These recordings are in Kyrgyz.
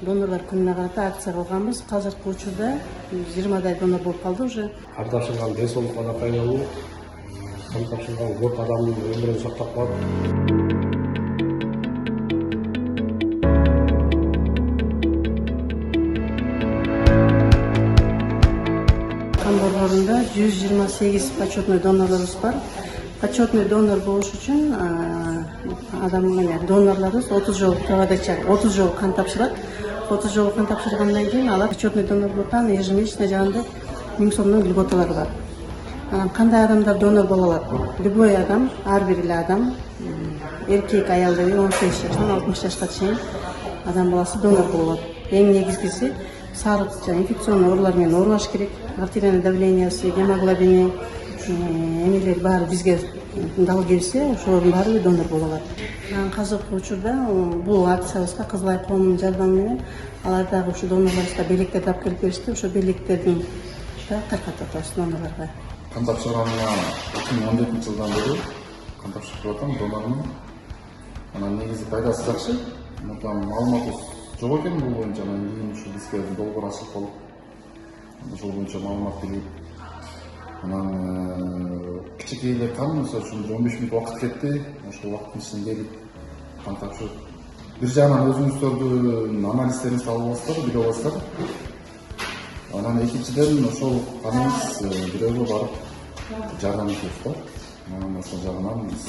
донорлор күнүнө карата акция кылганбыз. Азыркы учурда 20 донор болуп калды уже. Кан тапшырган ден соолукка да пайдалуу, кан тапшырган көп адамдын өмүрүн сактап калат. Кан борборунда 128 почетный донорлорубуз бар. Почетный донор болуш үчүн донорлорубуз 30 жолу проводача 30 жолу кан тапшырат. 30 жолу кан тапшыргандан кийин алар почетный донор болуп ежемесячно жагында 1000 сомдон льготалары бар. Кандай адамдар донор боло алат? Любой адам, ар бир эле адам, эркек, аял деп 18 жаштан 60 жашка чейин адам баласы донор боло алат. Эң негизгиси сарып жана инфекционный оорулар менен ооругаш керек. Артериальный давлениясы, гемоглобини, эмелер баары бизге дал келсе, ошолордун баары донор боло алат. Азыркы учурда бул акциябызга Кызыл Ай коомунун жардамы менен алар дагы ушу донорлорубузга белектерди алып келип беришти. Ошо белектердин таркатып атабыз донорлорго. Кан тапшырганына 2014 жылдан бери кан тапшырып атам, донормун. Анан негизи пайдасы жакшы. Маалымат жок экен бул боюнча, анан кийин ушу бизге долбоор ачылып калып, ошол боюнча маалымат берип, анан кичинекей эле кан, мисалы үчүн 15 мүнөт убакыт кетти. Ошол убакыттын ичинде келип кан тапшырып, бир жагынан өзүңүздөрдүн анализдериңизди алып аласыздар, билип аласыздар. Анан экинчиден ошол каныбыз бирөөгө барып жардам этебиз да. Анан ошол жагынан биз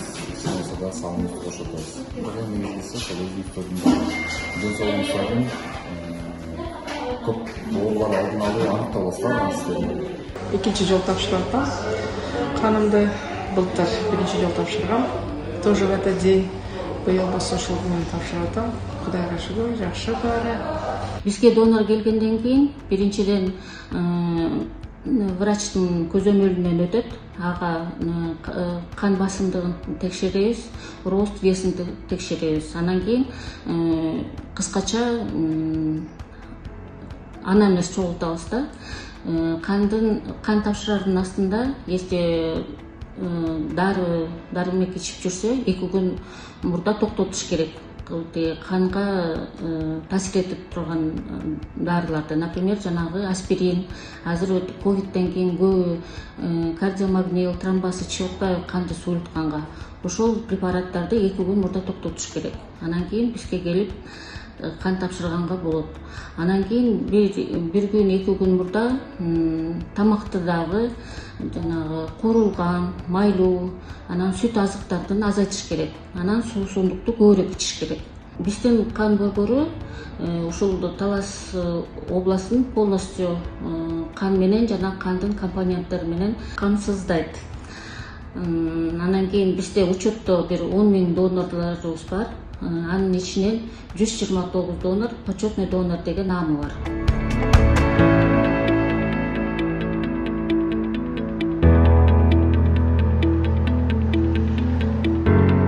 болсо да салымыбызды кошотобуз. Эң негизгиси ошол өзүңүздөрдүн ден соолугуңуздардын көп оорулар алдын алуу, аныктап аласыздар. Экинчи жолу тапшырып атам. Канымды былтыр биринчи жолу тапшыргам. Тоже в этот день быйыл болсо ушул күнү тапшырып атам. Кудайга шүгүр, жакшы баары. Бизге донор келгенден кийин биринчиден врачтын көзөмөлүнөн өтөт. Ага кан басымдыгын текшеребиз, рост весин текшеребиз. Анан кийин кыскача анамнез чогултабыз да. Кан тапшырардын астында если дары-дармек ичип жүрсө 2 күн мурда токтотуш керек. Канга таасир этип турган дарыларды, например, жанагы аспирин, азыр ковидтен кийин көбү кардиомагнил, тромбоз ичип атпайбы канды суюлтканга. Ошол препараттарды 2 күн мурда токтотуш керек. Анан кийин бизге келип кан тапшырганга болот. Анан кийин бир күн 2 күн мурда тамакты дагы жанагы куурулган, майлуу, анан сүт азыктардын азайтыш керек. Анан суусундукту көбүрөөк ичиш керек. Биздин кан борбору ушул Талас областын полностью кан менен жана кандын компоненттери менен кан сыздайт. Анан кийин бизде учетто бир 10 000 донорлорубуз бар. Анын ичинен 129 донор почетный донор деген наамы бар.